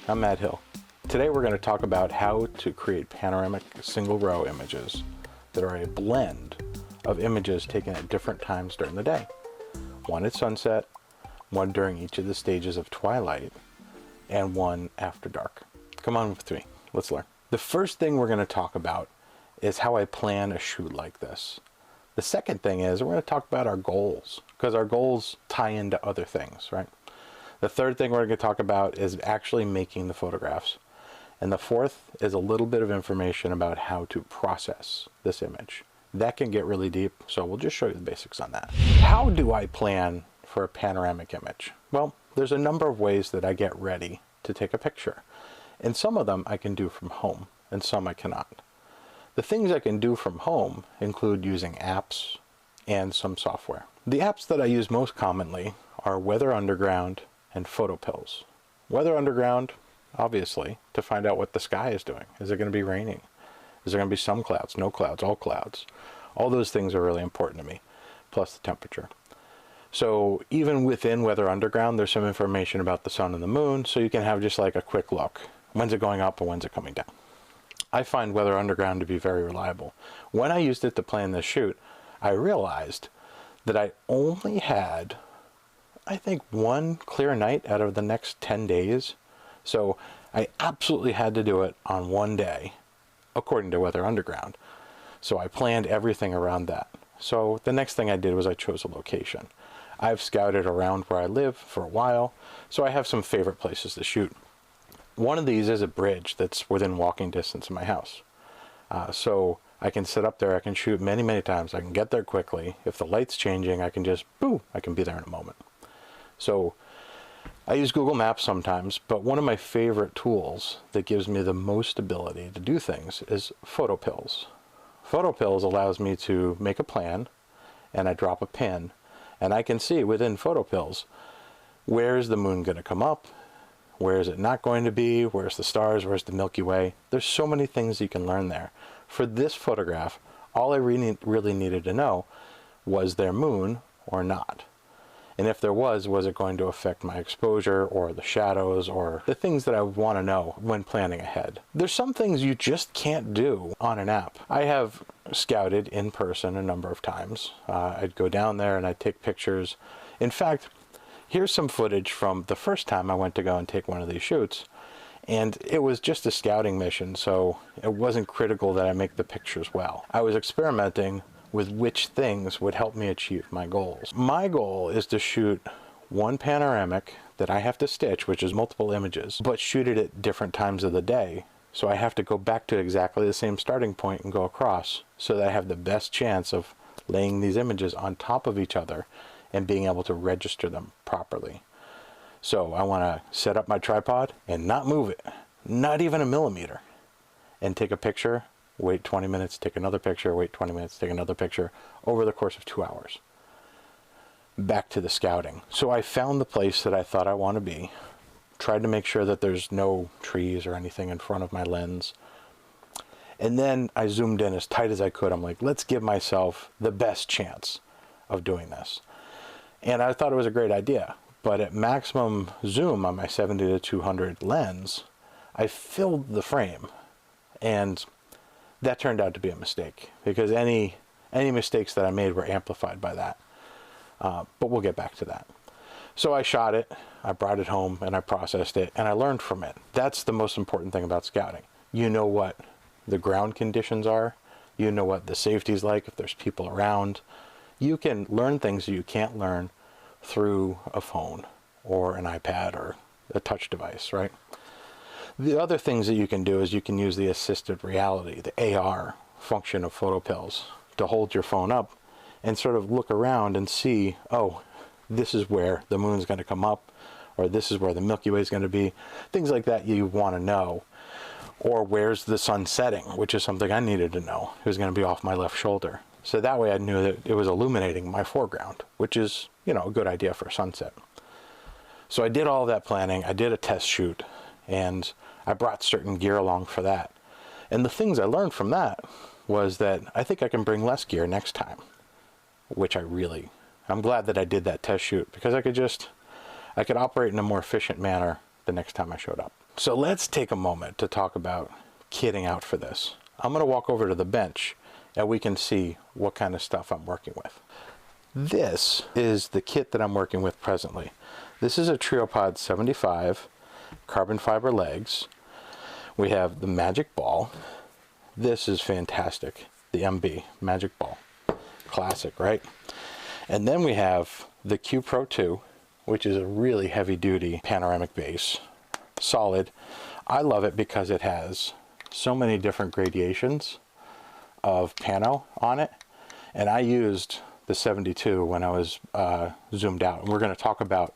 I'm Matt Hill. Today we're going to talk about how to create panoramic single row images that are a blend of images taken at different times during the day. One at sunset, one during each of the stages of twilight, and one after dark. Come on with me, let's learn. The first thing we're going to talk about is how I plan a shoot like this. The second thing is we're going to talk about our goals, because our goals tie into other things, right? The third thing we're going to talk about is actually making the photographs. And the fourth is a little bit of information about how to process this image. That can get really deep, so we'll just show you the basics on that. How do I plan for a panoramic image? Well, there's a number of ways that I get ready to take a picture. And some of them I can do from home, and some I cannot. The things I can do from home include using apps and some software. The apps that I use most commonly are Weather Underground and Photo Pills. Weather Underground, obviously, to find out what the sky is doing. Is it going to be raining? Is there going to be some clouds, no clouds, all clouds? All those things are really important to me, plus the temperature. So even within Weather Underground, there's some information about the sun and the moon, so you can have just like a quick look. When's it going up and when's it coming down? I find Weather Underground to be very reliable. When I used it to plan this shoot, I realized that I only had, I think, one clear night out of the next 10 days. So I absolutely had to do it on one day, according to Weather Underground. So I planned everything around that. So the next thing I did was I chose a location. I've scouted around where I live for a while, so I have some favorite places to shoot. One of these is a bridge that's within walking distance of my house. So I can sit up there, I can shoot many, many times. I can get there quickly. If the light's changing, I can just, boom, I can be there in a moment. So I use Google Maps sometimes, but one of my favorite tools that gives me the most ability to do things is Photo Pills. Photo Pills allows me to make a plan, and I drop a pin, and I can see within Photo Pills, where's the moon going to come up? Where is it not going to be? Where's the stars? Where's the Milky Way? There's so many things you can learn there. For this photograph, all I really needed to know was there moon or not? And if there was it going to affect my exposure or the shadows or the things that I would want to know when planning ahead? There's some things you just can't do on an app. I have scouted in person a number of times. I'd go down there and I'd take pictures. In fact, here's some footage from the first time I went to go and take one of these shoots. And it was just a scouting mission, so it wasn't critical that I make the pictures well. I was experimenting with which things would help me achieve my goals. My goal is to shoot one panoramic that I have to stitch, which is multiple images, but shoot it at different times of the day. So I have to go back to exactly the same starting point and go across so that I have the best chance of laying these images on top of each other and being able to register them properly. So I want to set up my tripod and not move it, not even a millimeter, and take a picture, wait 20 minutes, take another picture, wait 20 minutes, take another picture, over the course of 2 hours. Back to the scouting. So I found the place that I thought I want to be, tried to make sure that there's no trees or anything in front of my lens, and then I zoomed in as tight as I could. I'm like, let's give myself the best chance of doing this. And I thought it was a great idea, but at maximum zoom on my 70 to 200 lens, I filled the frame, and that turned out to be a mistake because any mistakes that I made were amplified by that. But we'll get back to that. So I shot it, I brought it home, and I processed it, and I learned from it. That's the most important thing about scouting. You know what the ground conditions are. You know what the safety's like if there's people around. You can learn things you can't learn through a phone or an iPad or a touch device, right? The other things that you can do is you can use the assisted reality, the AR function of Photo Pills, to hold your phone up and sort of look around and see, oh, this is where the moon's going to come up, or this is where the Milky Way is going to be, things like that you want to know. Or where's the sun setting, which is something I needed to know. It was going to be off my left shoulder. So that way I knew that it was illuminating my foreground, which is, you know, a good idea for a sunset. So I did all of that planning. I did a test shoot, and I brought certain gear along for that. And the things I learned from that was that I think I can bring less gear next time, which I'm glad that I did that test shoot because I could operate in a more efficient manner the next time I showed up. So let's take a moment to talk about kitting out for this. I'm going to walk over to the bench and we can see what kind of stuff I'm working with. This is the kit that I'm working with presently. This is a Triopod 75 carbon fiber legs. We have the magic ball. This is fantastic. The MB magic ball. Classic, right? And then we have the Q Pro 2, which is a really heavy duty panoramic base. Solid. I love it because it has so many different gradations of pano on it. And I used the 72 when I was zoomed out. And we're going to talk about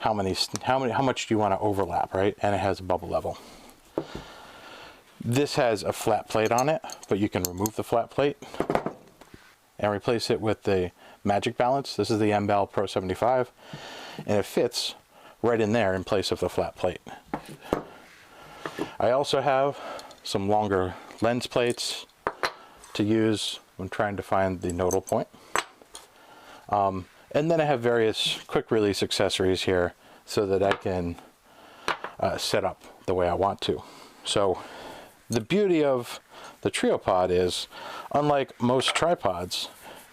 how much do you want to overlap, right? And it has a bubble level. This has a flat plate on it, but you can remove the flat plate and replace it with the Magic Balance. This is the MBAL Pro 75, and it fits right in there in place of the flat plate. I also have some longer lens plates to use when trying to find the nodal point. And then I have various quick release accessories here so that I can set up the way I want to. So the beauty of the Triopod is, unlike most tripods,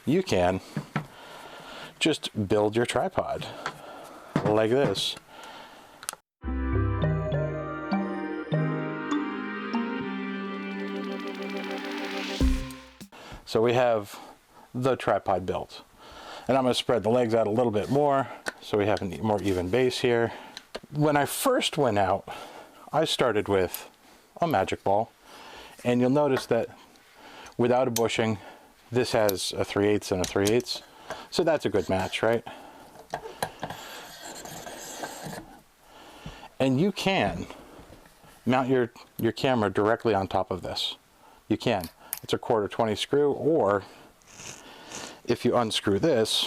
you can just build your tripod like this. So we have the tripod built. And I'm going to spread the legs out a little bit more so we have a more even base here. When I first went out, I started with a magic ball. And you'll notice that without a bushing, this has a 3/8 and a 3/8. So that's a good match, right? And you can mount your camera directly on top of this. You can. It's a 1/4 screw, or if you unscrew this,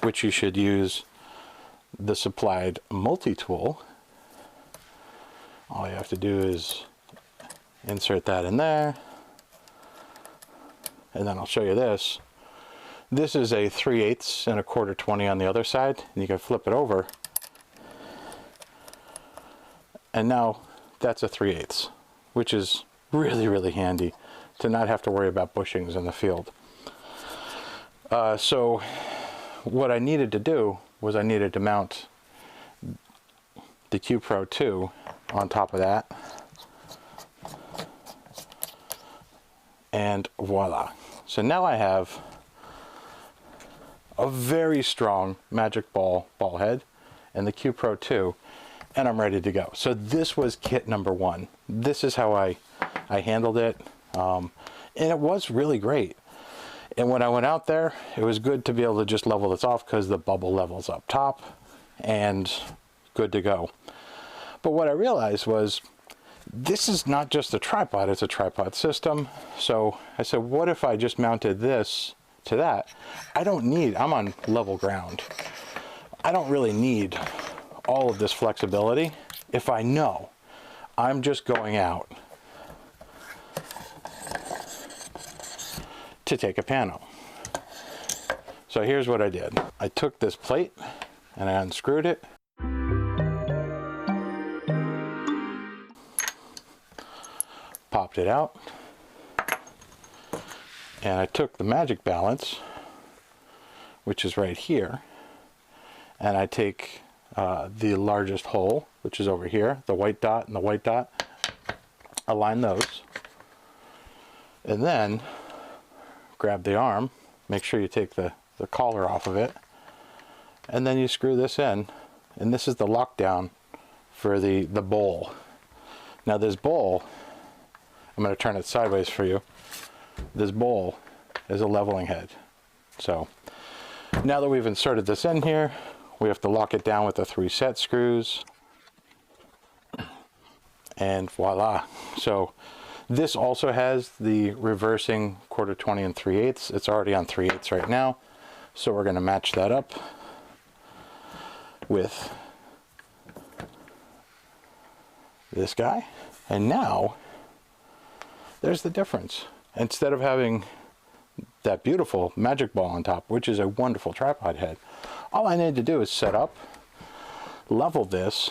which you should use the supplied multi-tool, all you have to do is insert that in there, and then I'll show you this. This is a 3/8 and a 1/4 on the other side, and you can flip it over, and now that's a 3/8, which is really, really handy to not have to worry about bushings in the field. So what I needed to do was I needed to mount the Q Pro 2 on top of that. And voila. So now I have a very strong magic ball head and the Q Pro 2, and I'm ready to go. So this was kit number 1. This is how I handled it. And it was really great. And when I went out there, it was good to be able to just level this off because the bubble level's up top and good to go. But what I realized was this is not just a tripod, it's a tripod system. So I said, what if I just mounted this to that? I'm on level ground. I don't really need all of this flexibility if I know I'm just going out to take a pano. So here's what I did. I took this plate and I unscrewed it. Popped it out. And I took the Magic Balance, which is right here, and I take the largest hole, which is over here, the white dot and the white dot, align those, and then grab the arm, make sure you take the collar off of it, and then you screw this in, and this is the lockdown for the bowl. Now this bowl, I'm going to turn it sideways for you. This bowl is a leveling head. So now that we've inserted this in here, we have to lock it down with the 3 set screws, and voila. So this also has the reversing 1/4 and 3/8. It's already on 3/8 right now, so we're going to match that up with this guy. And now there's the difference. Instead of having that beautiful magic ball on top, which is a wonderful tripod head, all I need to do is set up, level this,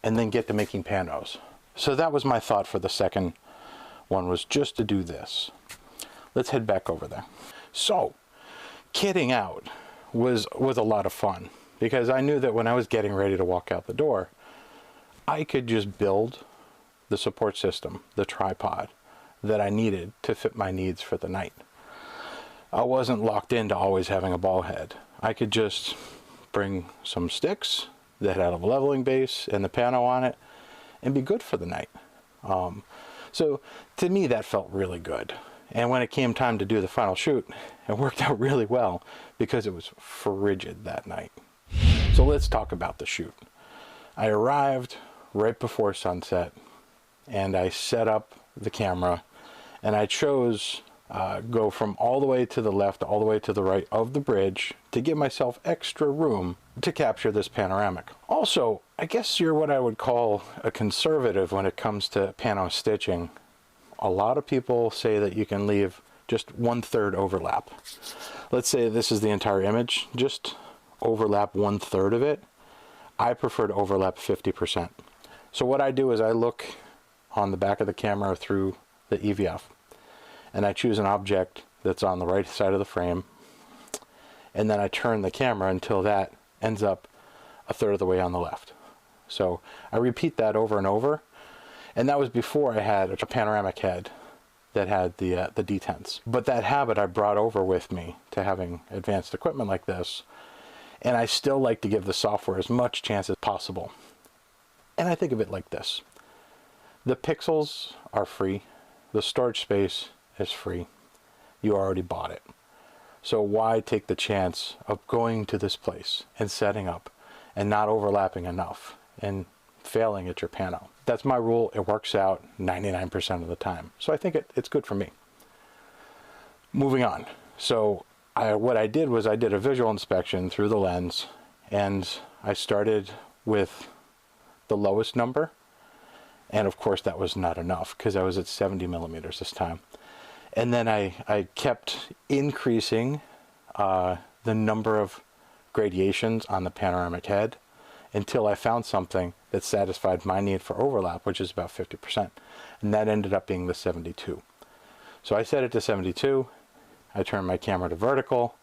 and then get to making panos. So that was my thought for the second one, was just to do this. Let's head back over there. So kitting out was a lot of fun, because I knew that when I was getting ready to walk out the door, I could just build the support system, the tripod that I needed to fit my needs for the night. I wasn't locked into always having a ball head. I could just bring some sticks that had a leveling base and the pano on it and be good for the night. So to me, that felt really good. And when it came time to do the final shoot, it worked out really well because it was frigid that night. So let's talk about the shoot. I arrived right before sunset, and I set up the camera, and I chose go from all the way to the left, all the way to the right of the bridge to give myself extra room to capture this panoramic. Also, I guess you're what I would call a conservative when it comes to pano stitching. A lot of people say that you can leave just 1/3 overlap. Let's say this is the entire image, just overlap 1/3 of it. I prefer to overlap 50%. So what I do is I look on the back of the camera through the EVF, and I choose an object that's on the right side of the frame, and then I turn the camera until that ends up 1/3 of the way on the left. So I repeat that over and over, and that was before I had a panoramic head that had the detents. But that habit I brought over with me to having advanced equipment like this, and I still like to give the software as much chance as possible. And I think of it like this. The pixels are free. The storage space is free. You already bought it. So why take the chance of going to this place and setting up and not overlapping enough and failing at your pano? That's my rule. It works out 99% of the time. So I think it's good for me. Moving on. So what I did was I did a visual inspection through the lens, and I started with the lowest number. And of course that was not enough because I was at 70 millimeters this time. And then I kept increasing the number of gradations on the panoramic head until I found something that satisfied my need for overlap, which is about 50%. And that ended up being the 72. So I set it to 72. I turned my camera to vertical,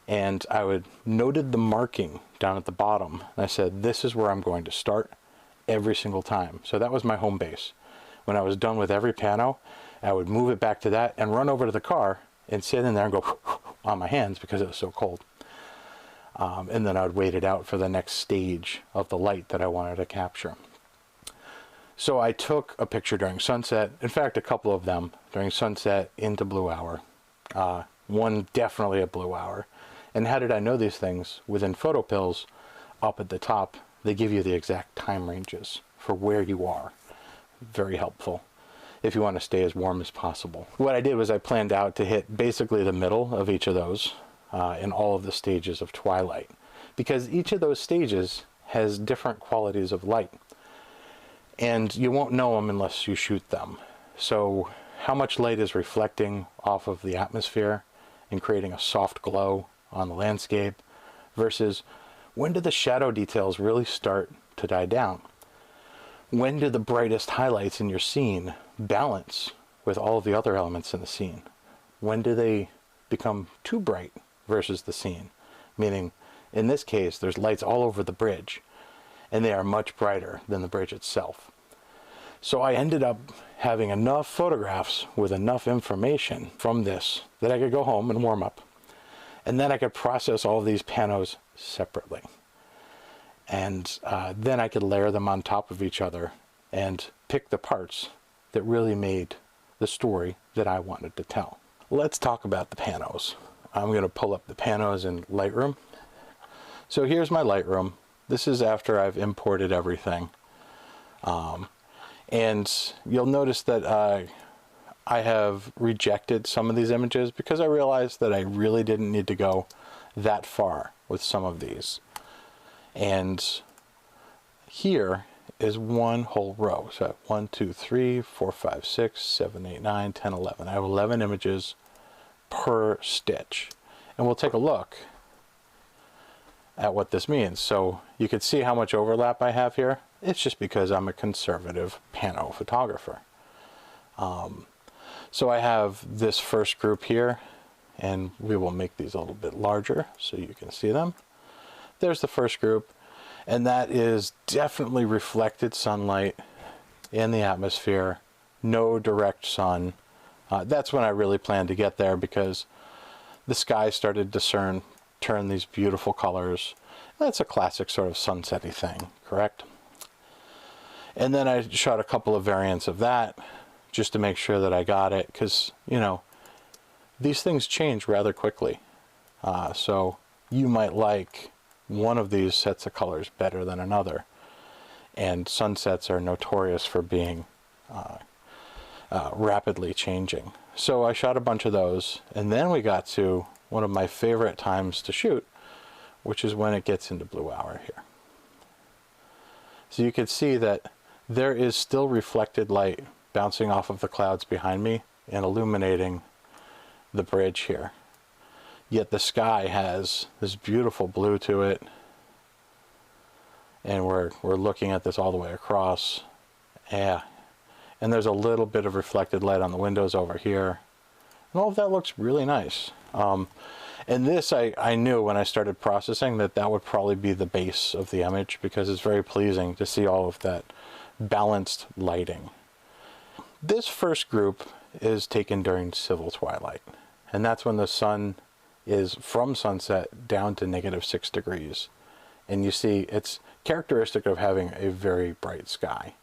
and I noted the marking down at the bottom. And I said, this is where I'm going to start every single time. So that was my home base. When I was done with every pano, I would move it back to that and run over to the car and sit in there and go on my hands because it was so cold. And then I would wait it out for the next stage of the light that I wanted to capture. So I took a picture during sunset, in fact a couple of them during sunset into blue hour, one definitely at blue hour. And how did I know these things? Within photo pills up at the top, they give you the exact time ranges for where you are. Very helpful if you want to stay as warm as possible. What I did was I planned out to hit basically the middle of each of those in all of the stages of twilight, because each of those stages has different qualities of light, and you won't know them unless you shoot them. So how much light is reflecting off of the atmosphere and creating a soft glow on the landscape versus when do the shadow details really start to die down? When do the brightest highlights in your scene balance with all of the other elements in the scene? When do they become too bright versus the scene? Meaning, in this case, there's lights all over the bridge, and they are much brighter than the bridge itself. So I ended up having enough photographs with enough information from this that I could go home and warm up. And then I could process all of these panos separately. And then I could layer them on top of each other and pick the parts that really made the story that I wanted to tell. Let's talk about the panos. I'm going to pull up the panos in Lightroom. So here's my Lightroom. This is after I've imported everything. And you'll notice that I have rejected some of these images because I realized that I really didn't need to go that far with some of these. And here is one whole row. So I have 1, 2, 3, 4, 5, 6, 7, 8, 9, 10, 11. I have 11 images per stitch. And we'll take a look at what this means. So you can see how much overlap I have here. It's just because I'm a conservative Pano photographer. So I have this first group here, and we will make these a little bit larger so you can see them. There's the first group, and that is definitely reflected sunlight in the atmosphere, no direct sun. That's when I really planned to get there, because the sky started to turn these beautiful colors. That's a classic sort of sunsetty thing, correct? And then I shot a couple of variants of that just to make sure that I got it, because, you know, these things change rather quickly. So you might like one of these sets of colors better than another. And sunsets are notorious for being rapidly changing. So I shot a bunch of those, and then we got to one of my favorite times to shoot, which is when it gets into blue hour here. So you can see that there is still reflected light bouncing off of the clouds behind me and illuminating the bridge here. Yet the sky has this beautiful blue to it, and we're looking at this all the way across. Yeah. And there's a little bit of reflected light on the windows over here. And all of that looks really nice. And this, I knew when I started processing that that would probably be the base of the image, because it's very pleasing to see all of that balanced lighting. This first group is taken during civil twilight. And that's when the sun is from sunset down to -6 degrees. And you see it's characteristic of having a very bright sky.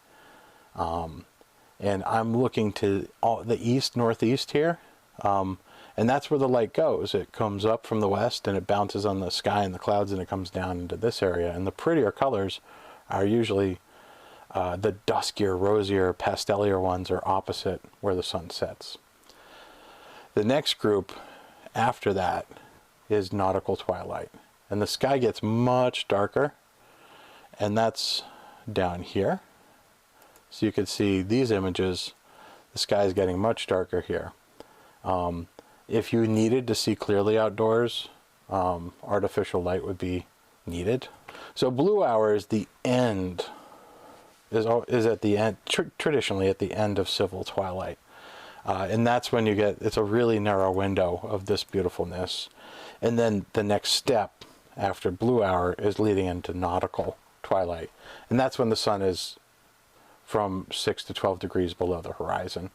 And I'm looking to the east, northeast here, and that's where the light goes. It comes up from the west and it bounces on the sky and the clouds, and it comes down into this area. And the prettier colors are usually the duskier, rosier, pastelier ones are opposite where the sun sets. The next group after that is nautical twilight, and the sky gets much darker, and that's down here. So you can see these images, the sky is getting much darker here. If you needed to see clearly outdoors, artificial light would be needed. So blue hour is the end, is at the end, traditionally at the end of civil twilight. And that's when you get, it's a really narrow window of this beautifulness. And then the next step after blue hour is leading into nautical twilight. And that's when the sun is from 6 to 12 degrees below the horizon.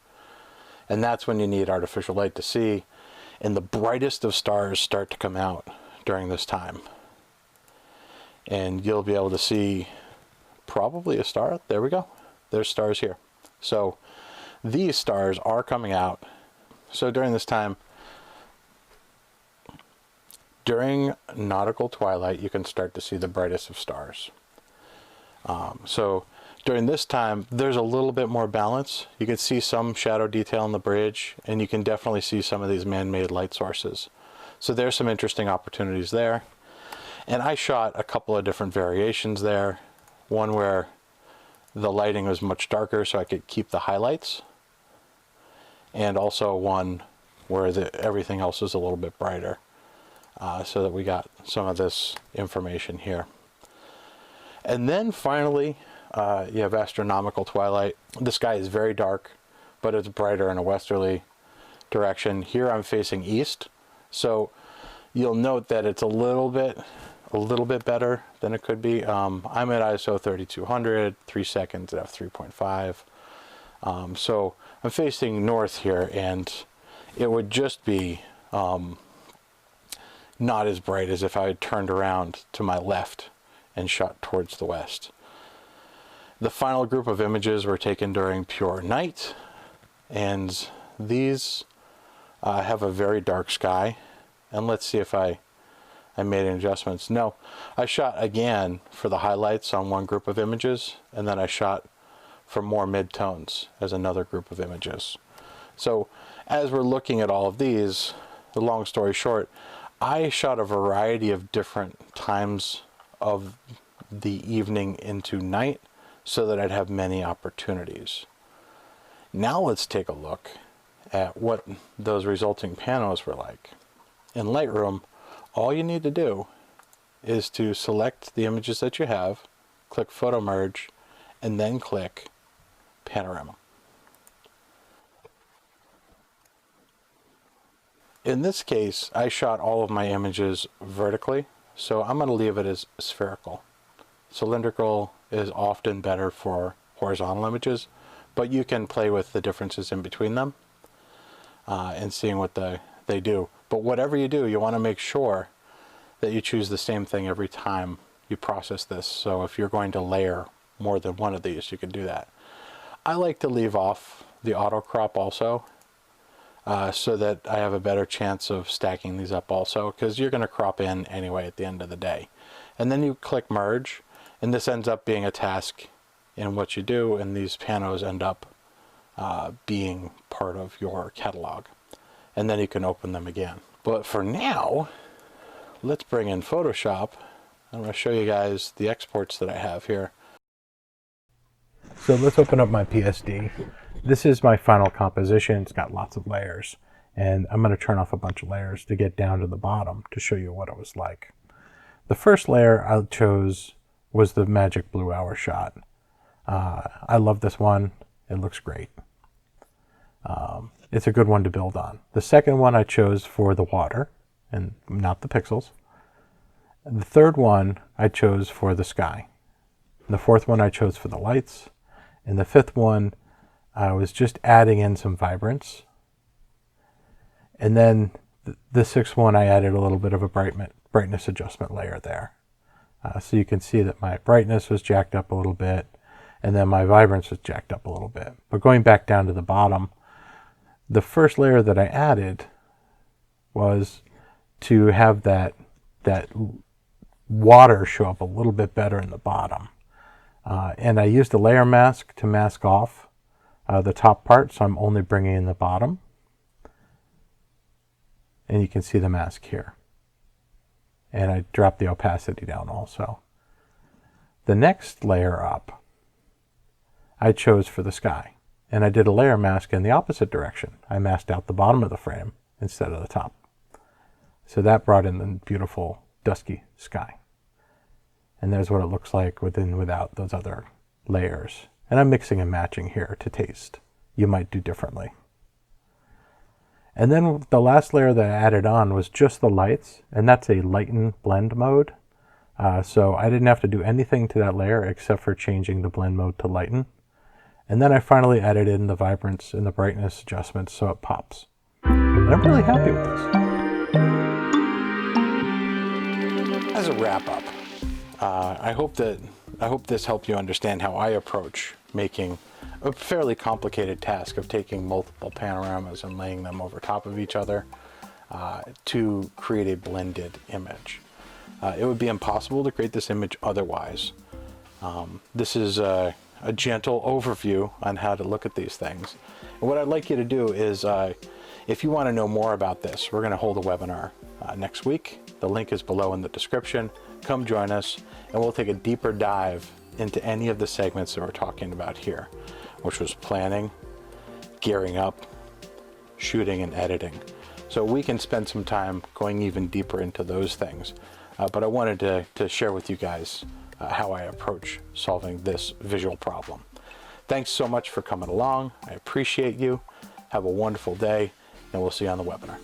And that's when you need artificial light to see. And the brightest of stars start to come out during this time. And you'll be able to see probably a star. There we go. There's stars here. So these stars are coming out. So during this time, during nautical twilight, you can start to see the brightest of stars. So during this time, there's a little bit more balance. You can see some shadow detail on the bridge, and you can definitely see some of these man-made light sources. So there's some interesting opportunities there. And I shot a couple of different variations there. One where the lighting was much darker so I could keep the highlights. And also one where everything else is a little bit brighter. So that we got some of this information here. And then finally, you have astronomical twilight. The sky is very dark, but it's brighter in a westerly direction. Here I'm facing east, so you'll note that it's a little bit better than it could be. I'm at ISO 3200, 3 seconds at f3.5. So I'm facing north here, and it would just be not as bright as if I had turned around to my left and shot towards the west. The final group of images were taken during pure night, and these have a very dark sky. And let's see if I made any adjustments. No, I shot again for the highlights on one group of images, and then I shot for more mid-tones as another group of images. So as we're looking at all of these, the long story short, I shot a variety of different times of the evening into night so that I'd have many opportunities. Now let's take a look at what those resulting panos were like. In Lightroom, all you need to do is to select the images that you have, click Photo Merge, and then click Panorama. In this case, I shot all of my images vertically, so I'm going to leave it as spherical. Cylindrical is often better for horizontal images, but you can play with the differences in between them and seeing what they do. But whatever you do, you want to make sure that you choose the same thing every time you process this. So if you're going to layer more than one of these, you can do that. I like to leave off the auto crop also, so that I have a better chance of stacking these up also, because you're going to crop in anyway at the end of the day. And then you click merge, and this ends up being a task in what you do, and these panos end up being part of your catalog. And then you can open them again. But for now, let's bring in Photoshop. I'm going to show you guys the exports that I have here. So let's open up my PSD. This is my final composition. It's got lots of layers, and I'm going to turn off a bunch of layers to get down to the bottom to show you what it was like. The first layer I chose was the Magic Blue Hour shot. I love this one. It looks great. It's a good one to build on. The second one I chose for the water and not the pixels. And the third one I chose for the sky. And the fourth one I chose for the lights. And the fifth one I was just adding in some vibrance. And then the sixth one I added a little bit of a brightness adjustment layer there. So you can see that my brightness was jacked up a little bit, and then my vibrance was jacked up a little bit. But going back down to the bottom, the first layer that I added was to have that water show up a little bit better in the bottom. And I used a layer mask to mask off the top part, so I'm only bringing in the bottom. And you can see the mask here. And I dropped the opacity down also. The next layer up, I chose for the sky. And I did a layer mask in the opposite direction. I masked out the bottom of the frame instead of the top. So that brought in the beautiful dusky sky. And there's what it looks like with and without those other layers. And I'm mixing and matching here to taste. You might do differently. And then the last layer that I added on was just the lights, and that's a lighten blend mode. So I didn't have to do anything to that layer except for changing the blend mode to lighten. And then I finally added in the vibrance and the brightness adjustments so it pops. And I'm really happy with this. As a wrap up, I hope this helped you understand how I approach making a fairly complicated task of taking multiple panoramas and laying them over top of each other to create a blended image. It would be impossible to create this image otherwise. This is a gentle overview on how to look at these things. And what I'd like you to do is, if you want to know more about this, we're going to hold a webinar next week. The link is below in the description. Come join us, and we'll take a deeper dive into any of the segments that we're talking about here, which was planning, gearing up, shooting, and editing. So we can spend some time going even deeper into those things. But I wanted to share with you guys how I approach solving this visual problem. Thanks so much for coming along. I appreciate you. Have a wonderful day, and we'll see you on the webinar.